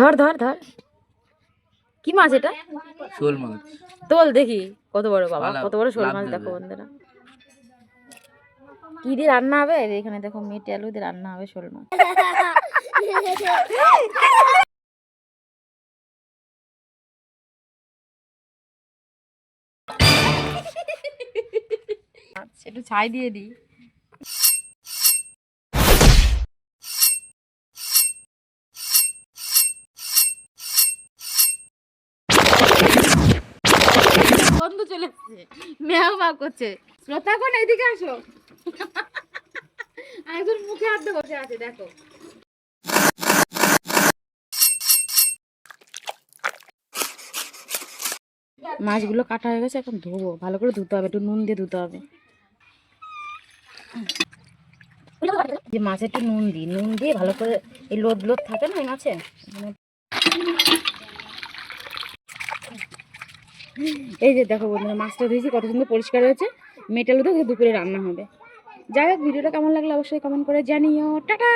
ধর ধর ধর, কি মাছ এটা? শোল মাছ। তোল দেখি কত বড়, বাবা পালা- কত বড় শোল লাফ মাছ। দেবে। দেখো বন্ধুরা, কি দিয়ে রান্না হবে এখানে, দেখো মেটে আলু দিয়ে রান্না হবে শোল মাছ। আচ্ছা, একটু ছাই দিয়ে দিই। বন্ধু চলে এসছে, মেয়াও মা করছে। শ্রোতা কোন, এদিকে আসো। একজন মুখে হাত দিয়ে বসে আছে, দেখো। মাছগুলো কাটা হয়ে গেছে, এখন ধোবো, ভালো করে ধুতে হবে, একটু নুন দিয়ে ধুতে হবে। যে মাছে একটু নুন দিই, নুন দিয়ে ভালো করে, এই লোদ লোদ থাকে না এই মাছে। এই যে দেখো বন্ধুরা, মাছটা ধুয়েছি, কত সুন্দর পরিষ্কার হয়েছে। মেটালো তো দুপুরে রান্না হবে। যাই হোক, ভিডিওটা কেমন লাগলো অবশ্যই কমেন্ট করে জানিও। টাটা।